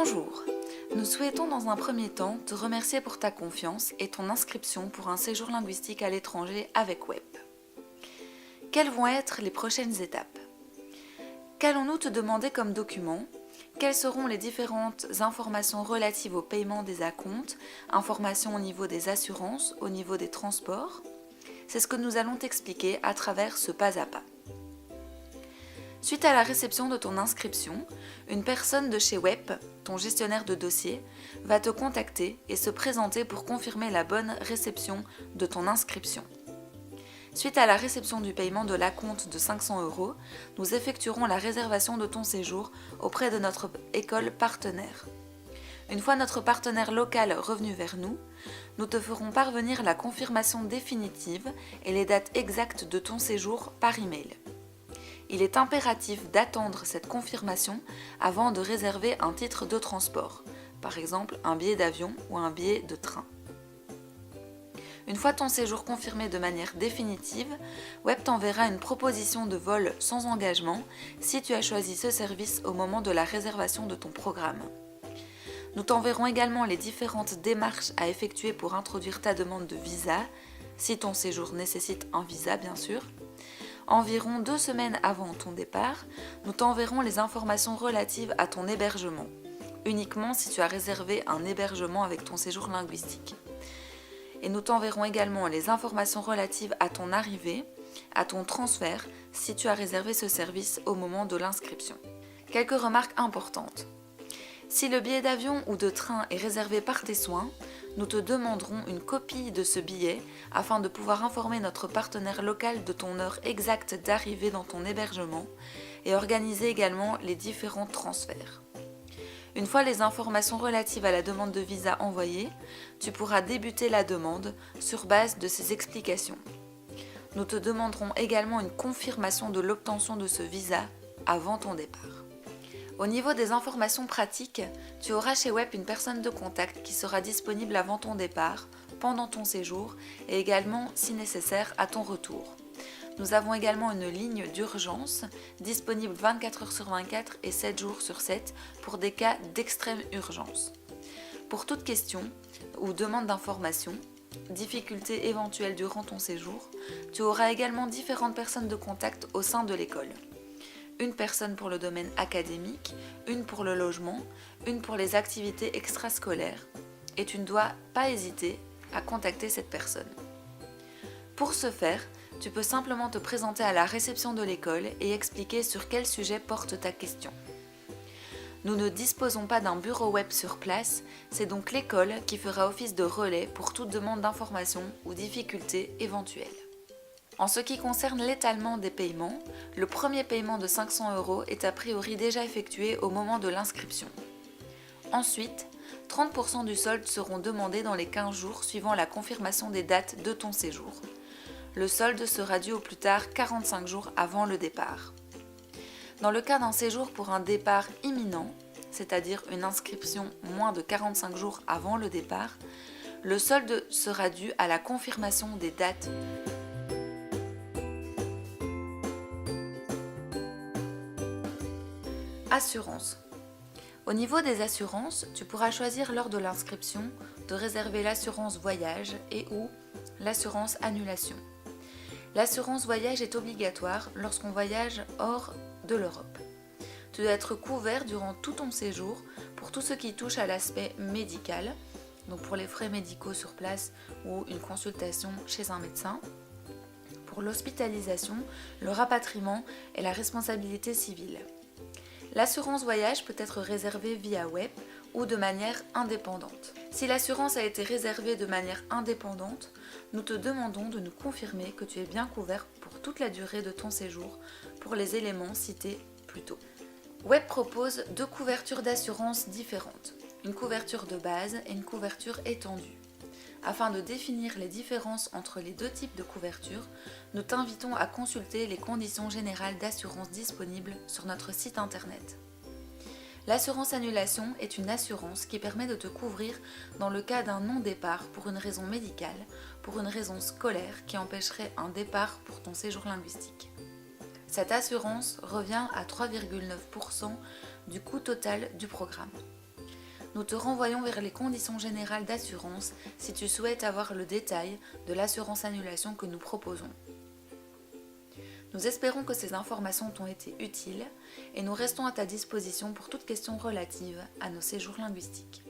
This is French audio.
Bonjour, nous souhaitons dans un premier temps te remercier pour ta confiance et ton inscription pour un séjour linguistique à l'étranger avec Web. Quelles vont être les prochaines étapes? Qu'allons-nous te demander comme document? Quelles seront les différentes informations relatives au paiement des acomptes, informations au niveau des assurances, au niveau des transports? C'est ce que nous allons t'expliquer à travers ce pas à pas. Suite à la réception de ton inscription, une personne de chez Web, ton gestionnaire de dossier, va te contacter et se présenter pour confirmer la bonne réception de ton inscription. Suite à la réception du paiement de l'acompte de 500 €, nous effectuerons la réservation de ton séjour auprès de notre école partenaire. Une fois notre partenaire local revenu vers nous, nous te ferons parvenir la confirmation définitive et les dates exactes de ton séjour par email. Il est impératif d'attendre cette confirmation avant de réserver un titre de transport, par exemple un billet d'avion ou un billet de train. Une fois ton séjour confirmé de manière définitive, Web t'enverra une proposition de vol sans engagement si tu as choisi ce service au moment de la réservation de ton programme. Nous t'enverrons également les différentes démarches à effectuer pour introduire ta demande de visa, si ton séjour nécessite un visa bien sûr. Environ 2 semaines avant ton départ, nous t'enverrons les informations relatives à ton hébergement, uniquement si tu as réservé un hébergement avec ton séjour linguistique. Et nous t'enverrons également les informations relatives à ton arrivée, à ton transfert, si tu as réservé ce service au moment de l'inscription. Quelques remarques importantes. Si le billet d'avion ou de train est réservé par tes soins, nous te demanderons une copie de ce billet afin de pouvoir informer notre partenaire local de ton heure exacte d'arrivée dans ton hébergement et organiser également les différents transferts. Une fois les informations relatives à la demande de visa envoyées, tu pourras débuter la demande sur base de ces explications. Nous te demanderons également une confirmation de l'obtention de ce visa avant ton départ. Au niveau des informations pratiques, tu auras chez Web une personne de contact qui sera disponible avant ton départ, pendant ton séjour et également, si nécessaire, à ton retour. Nous avons également une ligne d'urgence disponible 24 heures sur 24 et 7 jours sur 7 pour des cas d'extrême urgence. Pour toute question ou demande d'information, difficultés éventuelles durant ton séjour, tu auras également différentes personnes de contact au sein de l'école. Une personne pour le domaine académique, une pour le logement, une pour les activités extrascolaires, et tu ne dois pas hésiter à contacter cette personne. Pour ce faire, tu peux simplement te présenter à la réception de l'école et expliquer sur quel sujet porte ta question. Nous ne disposons pas d'un bureau web sur place, c'est donc l'école qui fera office de relais pour toute demande d'information ou difficultés éventuelles. En ce qui concerne l'étalement des paiements, le premier paiement de 500 € est a priori déjà effectué au moment de l'inscription. Ensuite, 30% du solde seront demandés dans les 15 jours suivant la confirmation des dates de ton séjour. Le solde sera dû au plus tard 45 jours avant le départ. Dans le cas d'un séjour pour un départ imminent, c'est-à-dire une inscription moins de 45 jours avant le départ, le solde sera dû à la confirmation des dates. Assurance. Au niveau des assurances, tu pourras choisir lors de l'inscription de réserver l'assurance voyage et ou l'assurance annulation. L'assurance voyage est obligatoire lorsqu'on voyage hors de l'Europe. Tu dois être couvert durant tout ton séjour pour tout ce qui touche à l'aspect médical, donc pour les frais médicaux sur place ou une consultation chez un médecin, pour l'hospitalisation, le rapatriement et la responsabilité civile. L'assurance voyage peut être réservée via Web ou de manière indépendante. Si l'assurance a été réservée de manière indépendante, nous te demandons de nous confirmer que tu es bien couvert pour toute la durée de ton séjour pour les éléments cités plus tôt. Web propose 2 couvertures d'assurance différentes, une couverture de base et une couverture étendue. Afin de définir les différences entre les 2 types de couverture, nous t'invitons à consulter les conditions générales d'assurance disponibles sur notre site internet. L'assurance annulation est une assurance qui permet de te couvrir dans le cas d'un non-départ pour une raison médicale, pour une raison scolaire qui empêcherait un départ pour ton séjour linguistique. Cette assurance revient à 3,9% du coût total du programme. nous te renvoyons vers les conditions générales d'assurance si tu souhaites avoir le détail de l'assurance annulation que nous proposons. Nous espérons que ces informations t'ont été utiles et nous restons à ta disposition pour toute question relative à nos séjours linguistiques.